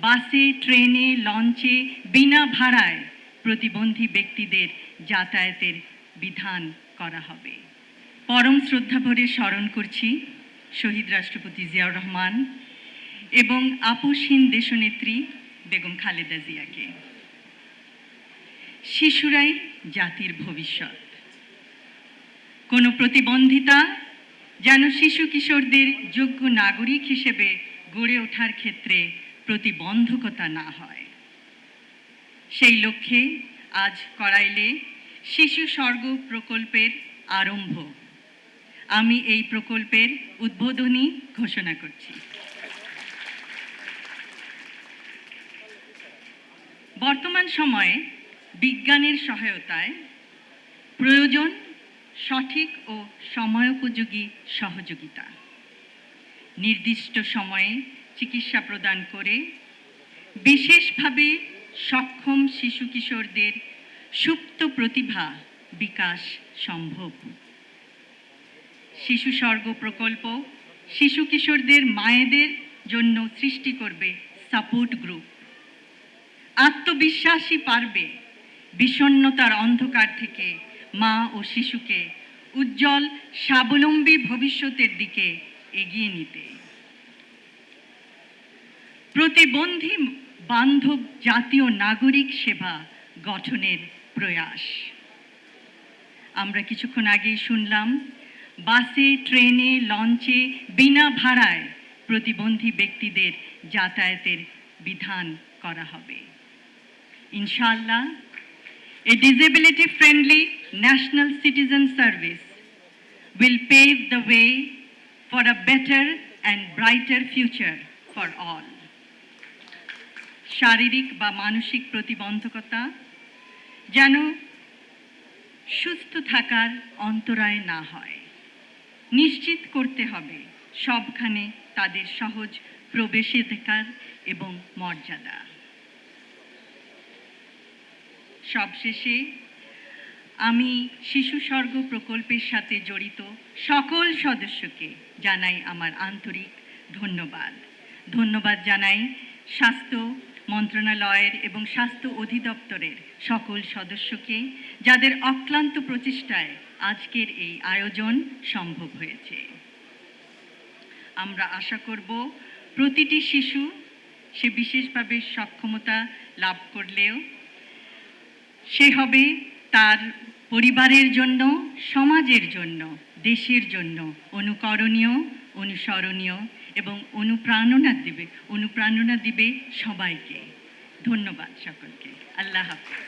বাসে, ট্রেনে, লঞ্চে বিনা ভাড়ায় প্রতিবন্ধী ব্যক্তিদের যাতায়াতের বিধান করা হবে। পরম শ্রদ্ধাভরে স্মরণ করছি শহীদ রাষ্ট্রপতি জিয়াউর রহমান এবং আপসহীন দেশনেত্রী বেগম খালেদা জিয়াকে। শিশুরাই জাতির ভবিষ্যৎ। কোনো প্রতিবন্ধিতা যেন শিশু কিশোরদের যোগ্য নাগরিক হিসেবে গড়ে ওঠার ক্ষেত্রে প্রতিবন্ধকতা না হয়। সেই লক্ষ্যে আজ কড়াইলে শিশু স্বর্গ প্রকল্পের আরম্ভ। আমি এই প্রকল্পের উদ্বোধনী ঘোষণা করছি। বর্তমান সময়ে বিজ্ঞানের সহায়তায় প্রয়োজন সঠিক ও সময়োপযোগী সহযোগিতা। নির্দিষ্ট সময়ে চিকিৎসা প্রদান করে বিশেষভাবে সক্ষম শিশু কিশোরদের সুপ্ত প্রতিভা বিকাশ সম্ভব। শিশু স্বর্গ প্রকল্প শিশু কিশোরদের মায়েদের জন্য সৃষ্টি করবে সাপোর্ট গ্রুপ। আত্মবিশ্বাসী পারবে বিষণ্ণতার অন্ধকার থেকে মা ও শিশুকে উজ্জ্বল স্বাবলম্বী ভবিষ্যতের দিকে এগিয়ে নিতে। প্রতিবন্ধী বান্ধব জাতীয় নাগরিক সেবা গঠনের প্রয়াস। আমরা কিছুক্ষণ আগেই শুনলাম বাসে, ট্রেনে, লঞ্চে বিনা ভাড়ায় প্রতিবন্ধী ব্যক্তিদের যাতায়াতের বিধান করা হবে। ইনশাআল্লাহ, a disability-friendly national citizen service will pave the way for a better and brighter future for all. শারীরিক বা মানসিক প্রতিবন্ধকতা যেন সুস্থ থাকার অন্তরায় না হয়, নিশ্চিত করতে হবে সবখানে তাদের সহজ প্রবেশাধিকার এবং মর্যাদা। সবশেষে আমি শিশু স্বর্গ প্রকল্পের সাথে জড়িত সকল সদস্যকে জানাই আমার আন্তরিক ধন্যবাদ। ধন্যবাদ জানাই স্বাস্থ্য মন্ত্রণালয়ের এবং স্বাস্থ্য অধিদপ্তরের সকল সদস্যকে, যাদের অক্লান্ত প্রচেষ্টায় আজকের এই আয়োজন সম্ভব হয়েছে। আমরা আশা করব প্রতিটি শিশু সে বিশেষভাবে সক্ষমতা লাভ করলেও সে হবে তার পরিবারের জন্য, সমাজের জন্য, দেশের জন্য অনুকরণীয়, অনুসরণীয় এবং অনুপ্রেরণা দিবে সবাইকে। ধন্যবাদ সকলকে। আল্লাহ হাফেজ।